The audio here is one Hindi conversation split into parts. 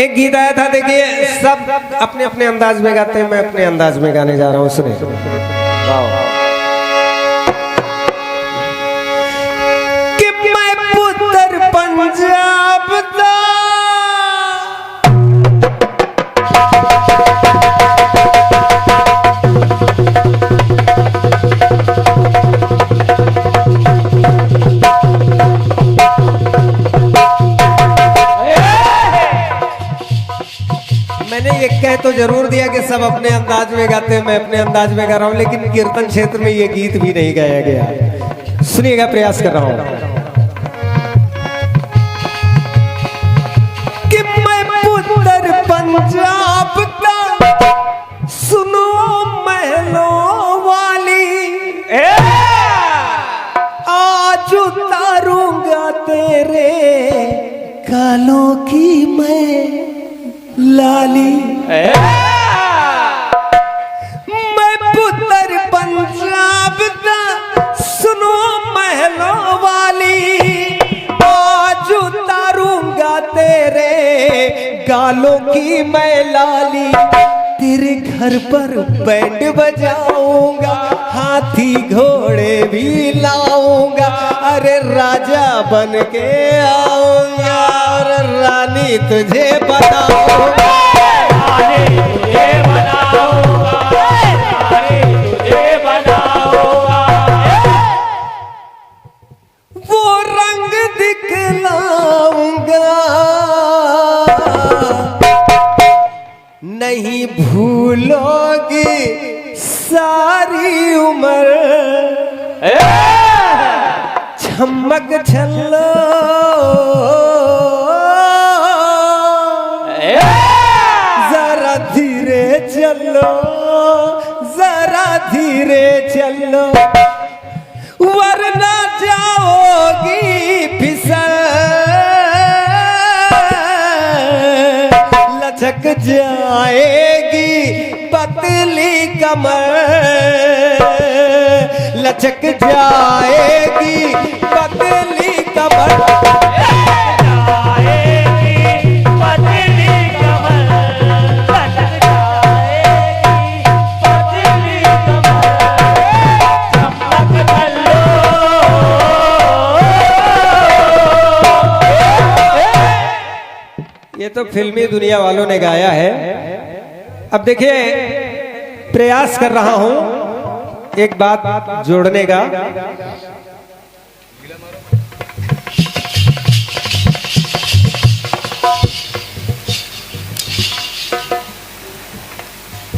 एक गीत आया था, देखिए सब अपने अपने अंदाज में गाते हैं, मैं अपने अंदाज में गाने जा रहा हूँ। सुने कि मैं पुत्र पंजाब दा ये कह तो जरूर दिया कि सब अपने अंदाज में गाते हैं, मैं अपने अंदाज में गा रहा हूं, लेकिन कीर्तन क्षेत्र में ये गीत भी नहीं गाया गया। सुनिएगा, प्रयास कर रहा हूं कि मैं पुत्र पंजाब का, सुनो महलों वाली, आज उतारूंगा तेरे कालों की मैं लाली। मैं पुत्र पंजाब दा, सुनो महलों वाली, आज उतारूंगा तेरे गालों की मैं लाली। तेरे घर पर बैंड बजाऊंगा, हाथी घोड़े भी लाऊंगा, अरे राजा बन के आऊंगा और रानी तुझे बनाऊंगा, रानी तुझे बनाऊंगा, रानी तुझे बनाऊंगा। वो रंग दिखलाऊंगा, नहीं भूलोगी सारी उम्र, चमक छल्लो जरा धीरे चलो, जरा धीरे चलो, वरना जाओगी फिसल, लचक जाएगी पतली कमर, लचक जाएगी पतली कमर, जाएगी पतली कमर, लचक जाएगी पतली कमर, चमक चलो। ये तो फिल्मी दुनिया वालों ने गाया है। अब देखिए, प्रयास कर रहा हूं एक बात जोड़ने का।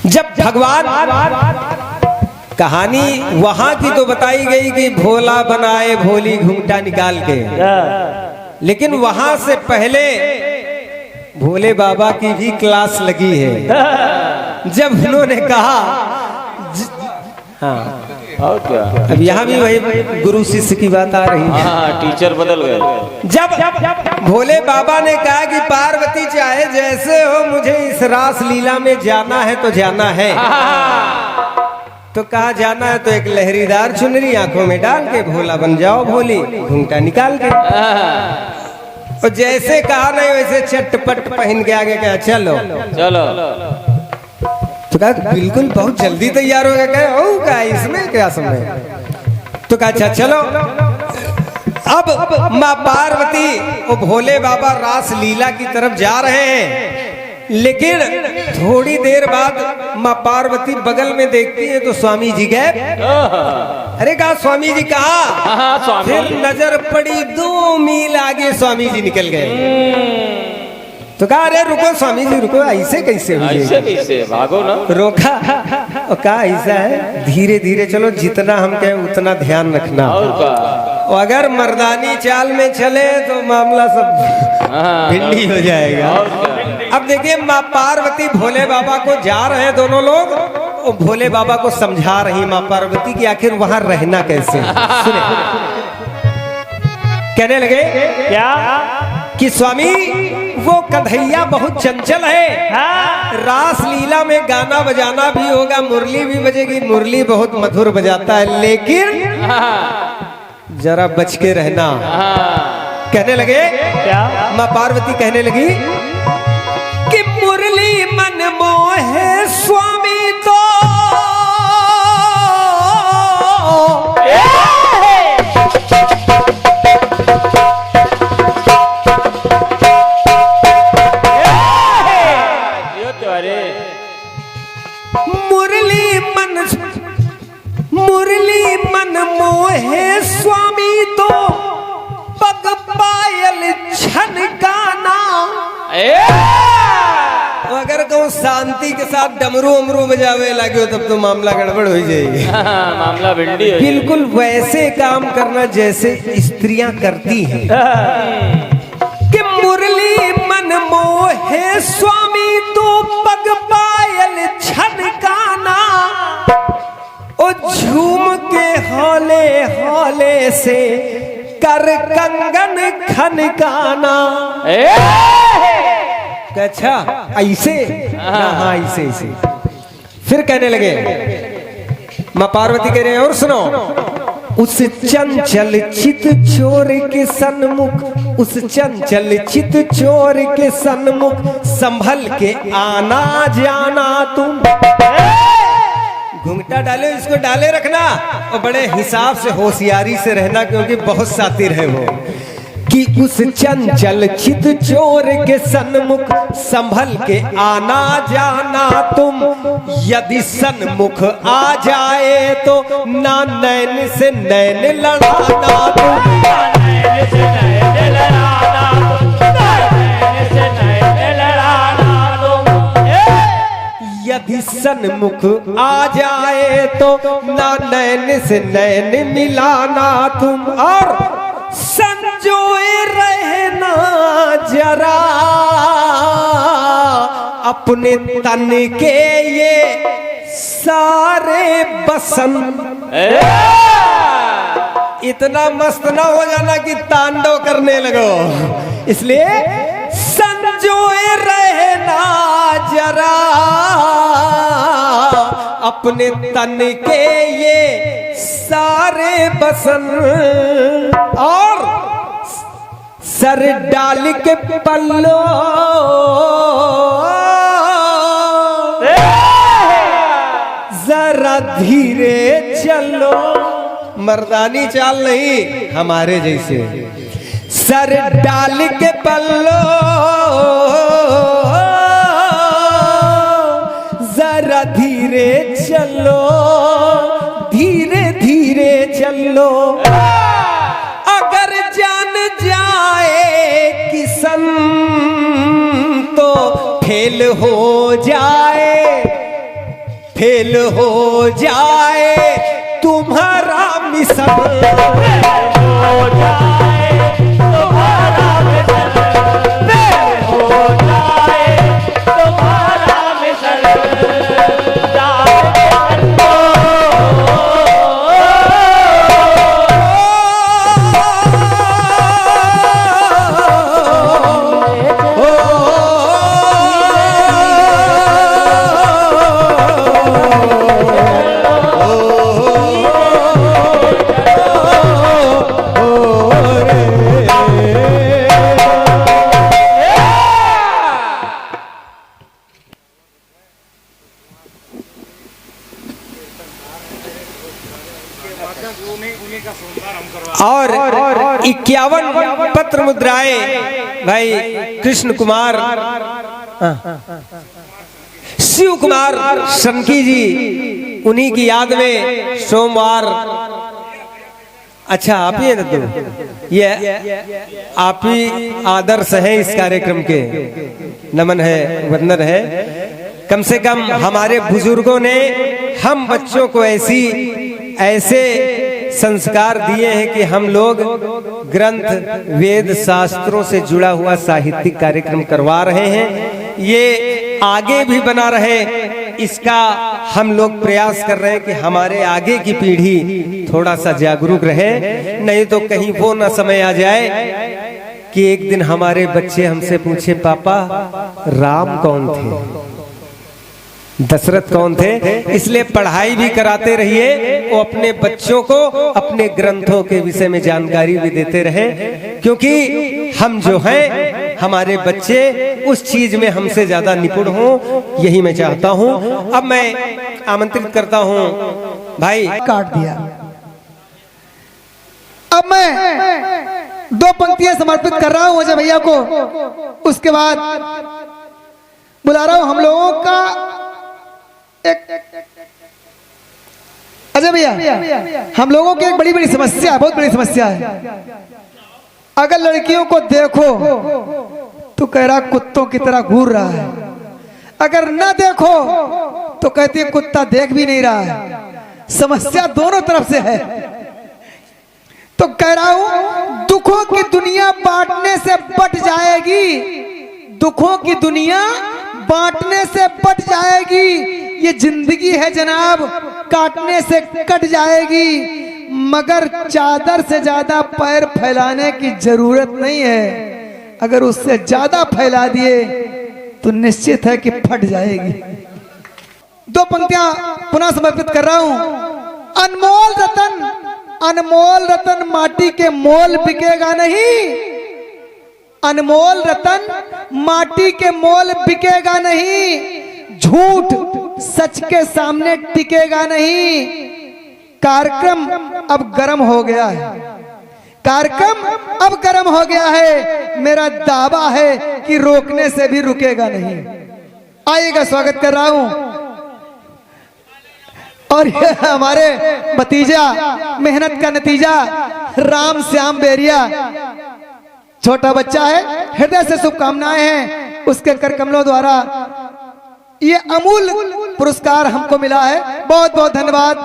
जब भगवान, कहानी वहां की तो बताई गई कि भोला बनाए भोली घूंघटा निकाल के, लेकिन वहां से पहले भोले बाबा की भी क्लास लगी है। जब उन्होंने कहा, हाँ और क्या, अब यहाँ भी वही गुरु शिष्य की बात आ रही है। हाँ, टीचर बदल गए। जब भोले बाबा ने कहा कि पार्वती चाहे जैसे हो, मुझे इस रास लीला में जाना है तो जाना है, तो कहा जाना है तो एक लहरीदार चुनरी आंखों में डाल के भोला बन जाओ भोली, घूंघटा निकाल के। और जैसे कहा नहीं वैसे चटपट पहन के आगे कहा चलो चलो, तो कहा बिल्कुल बहुत जल्दी तैयार हो गया। कहा ओ क्या इसमें क्या समय, तो कहा अच्छा चलो। अब माँ पार्वती और भोले बाबा रास लीला की तरफ जा रहे हैं, लेकिन थोड़ी देर बाद माँ पार्वती बगल में देखती है तो स्वामी जी गए। अरे कहा स्वामी जी कहा, फिर नजर पड़ी 2 मील आगे स्वामी जी निकल गए। तो कहा अरे रुको स्वामी जी रुको, ऐसे कैसे हुए, ऐसे कैसे, भागो ना। रोका और कहा ऐसा है, धीरे धीरे चलो, जितना हम कहें उतना ध्यान रखना, और अगर मर्दानी चाल में चले तो मामला सब भिंडी हो जाएगा। अब देखिए, माँ पार्वती भोले बाबा को जा रहे हैं दोनों लोग, और भोले बाबा को समझा रही माँ पार्वती कि आखिर वहां रहना कैसे। सुने, कहने लगे क्या कि स्वामी वो कन्हैया बहुत चंचल है, रास लीला में गाना बजाना भी होगा, मुरली भी बजेगी, मुरली बहुत मधुर बजाता है, लेकिन जरा बच के रहना। कहने लगे क्या, माँ पार्वती कहने लगी मुरली मन मोहे स्वामी तो पग पायल छनकाना। अगर कहूँ शांति के साथ डमरू अमरू बजावे लगे तब तो मामला गड़बड़ हो जाएगी। मामला भिंडी हो बिल्कुल वैसे काम करना जैसे स्त्रियां करती हैं कि मुरली मन मोहे स्वामी तो पग पायल छनकाना। ओ झूम के हौले हौले से कर कंगन खनकाना। अच्छा ऐसे? हाँ ऐसे ऐसे। फिर कहने लगे, माँ पार्वती कह रहे हैं और सुनो, उस चंचल चित चोर के सन्मुख, उस चंचल चित चोर के सन्मुख संभल के आना जाना तुम। घुंघटा डाले, इसको डाले रखना और बड़े हिसाब से होशियारी से रहना, क्योंकि बहुत सातिर है वो। कि उस चंचल चित चोर के सन्मुख संभल के आना जाना तुम। यदि सन्मुख आ जाए तो ना नैन से नैन लड़ाना तुम। यदि सन्मुख आ जाए तो ना नैन से नैन मिलाना तुम। और संजोए रहना जरा अपने तन के ये सारे बसन। इतना मस्त ना हो जाना कि तांडव करने लगो, इसलिए संजोए रहना जरा अपने तन के ये सारे बसन। और सर डाल के पल्लो जरा धीरे चलो। मर्दानी चाल नहीं, हमारे जैसे। सर डाल के पल्लो जरा धीरे चलो, धीरे धीरे चलो। अगर जान जाए किसन तो फेल हो जाए, फेल हो जाए तुम्हारा मिशन। हो जाए तुम्हारा मिशन, फेल हो जाए तुम्हारा मिशन। और 51 पत्र मुद्राएं भाई कृष्ण कुमार शिव कुमार सनकी जी, उन्हीं की याद में सोमवार। अच्छा आप ही है तो ये आप ही आदर्श है इस कार्यक्रम के। नमन है, वंदन है। कम से कम हमारे बुजुर्गों ने हम बच्चों को ऐसे संस्कार दिए हैं कि हम लोग ग्रंथ वेद शास्त्रों से जुड़ा हुआ साहित्यिक कार्यक्रम करवा रहे हैं। ये आगे भी बना रहे, इसका हम लोग प्रयास कर रहे हैं कि हमारे आगे की पीढ़ी थोड़ा सा जागरूक रहे। नहीं तो कहीं वो ना समय आ जाए कि एक दिन हमारे बच्चे हमसे पूछे, पापा राम कौन थे, दशरथ कौन थे। इसलिए पढ़ाई भी कराते रहिए, वो अपने बच्चों को अपने ग्रंथों के विषय में जानकारी भी देते रहे, क्योंकि हम जो हैं हमारे बच्चे उस चीज में हमसे ज्यादा निपुण हों, यही मैं चाहता हूं। अब मैं आमंत्रित करता हूं भाई। काट दिया। अब मैं 2 पंक्तियां समर्पित कर रहा हूं अजय भैया को, उसके बाद बुला रहा हूं हम लोगों का एक भैया, हम लोगों की एक बड़ी बड़ी समस्या है, बहुत बड़ी समस्या है। अगर लड़कियों को देखो तो कह रहा कुत्तों की तरह घूर रहा है, अगर ना देखो तो कहती है कुत्ता देख भी नहीं रहा है। समस्या दोनों तरफ से है। तो कह रहा हूं दुखों की दुनिया बांटने से बट जाएगी, दुखों की दुनिया बांटने से बट जाएगी। ये जिंदगी है जनाब, काटने से कट जाएगी, मगर चादर से ज्यादा पैर फैलाने की जरूरत नहीं है। अगर उससे ज्यादा फैला दिए तो निश्चित है कि फट जाएगी। दो पंक्तियां पुनः समर्पित कर रहा हूं। अनमोल रतन, अनमोल रतन माटी के मोल बिकेगा नहीं, अनमोल रतन माटी के मोल बिकेगा नहीं, झूठ सच के सामने टिकेगा नहीं। कार्यक्रम अब गर्म हो गया है, कार्यक्रम अब गर्म हो गया है, मेरा दावा है कि रोकने से भी रुकेगा नहीं। आइएगा, स्वागत कर रहा हूं। और ये हमारे भतीजा, मेहनत का नतीजा, राम श्याम बेरिया, छोटा बच्चा है, हृदय से शुभकामनाएं हैं उसके कर कमलों द्वारा ये अमूल पुरस्कार हमको मिला है। बहुत बहुत धन्यवाद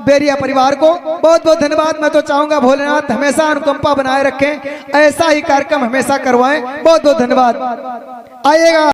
बेरिया परिवार को, बहुत बहुत धन्यवाद। मैं तो चाहूंगा भोलेनाथ हमेशा अनुकंपा बनाए रखें, ऐसा ही कार्यक्रम हमेशा करवाएं। बहुत बहुत धन्यवाद। आइएगा।